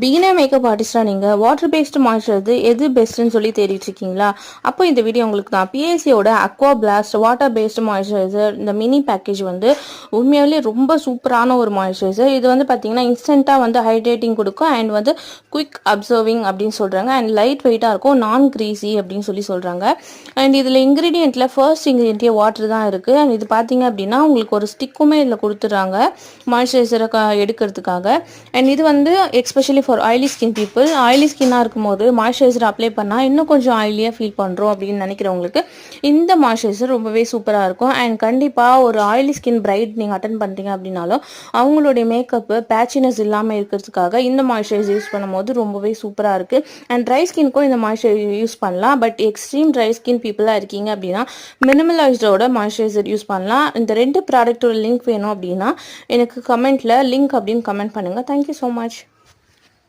Beginner makeup ஆர்டிஸ்டா நீங்க water based moisturiser எது பெஸ்ட்னு சொல்லி தேடிட்டு இருக்கீங்களா? அப்போ இந்த வீடியோ உங்களுக்கு தான். பிஎஸ்சியோட aqua blast water based moisturiser இந்த மினி பேக்கேஜ் வந்து உண்மையாலே ரொம்ப சூப்பரான ஒரு மாய்ஸ்சரைசர். இது வந்து பார்த்தீங்கன்னா இன்ஸ்டன்ட்டாக வந்து ஹைட்ரேட்டிங் கொடுக்கும் அண்ட் வந்து குயிக் அப்சர்விங் அப்படின்னு சொல்கிறாங்க. அண்ட் லைட் வெயிட்டாக இருக்கும், நான் கிரீஸி அப்படின்னு சொல்கிறாங்க. அண்ட் இதில் இன்க்ரீடியண்ட்டில் ஃபர்ஸ்ட் இன்க்ரீடியன்ட்டே வாட்டர் தான் இருக்குது. அண்ட் இது பார்த்தீங்க அப்படின்னா உங்களுக்கு ஒரு ஸ்டிக்குமே இதில் கொடுத்துட்றாங்க மாய்ஸ்சரைசரை எடுக்கிறதுக்காக. அண்ட் இது வந்து especially for oily skin people. Oily ஸ்கின்னாக இருக்கும்போது மாய்ஸ்சரைசர் அப்ளை பண்ணால் இன்னும் கொஞ்சம் ஆயிலியாக ஃபீல் பண்ணுறோம் அப்படின்னு நினைக்கிறவங்களுக்கு இந்த மாய்ஸ்சரைசர் ரொம்பவே சூப்பராக இருக்கும். அண்ட் கண்டிப்பாக ஒரு ஆயிலி ஸ்கின் பிரைட் நீங்கள் அட்டன் பண்ணுறீங்க அப்படின்னாலும் அவங்களுடைய மேக்கப்பு பேச்சினஸ் இல்லாமல் இருக்கிறதுக்காக இந்த மாய்ஸ்சரைசர் யூஸ் பண்ணும்போது ரொம்பவே சூப்பராக இருக்குது. அண்ட் ட்ரை ஸ்கின்க்கும் இந்த மாய்ஸ்சரைசர் யூஸ் பண்ணலாம். பட் எக்ஸ்ட்ரீம் ட்ரை ஸ்கின் பீப்புளாக இருக்கீங்க அப்படின்னா மினிமலைஸ்டோட மாய்ஸ்சரைசர் யூஸ் பண்ணலாம். இந்த ரெண்டு ப்ராடக்டோட லிங்க் வேணும் அப்படின்னா எனக்கு கமெண்ட்டில் லிங்க் அப்படின்னு கமெண்ட் பண்ணுங்கள். Thank you so much.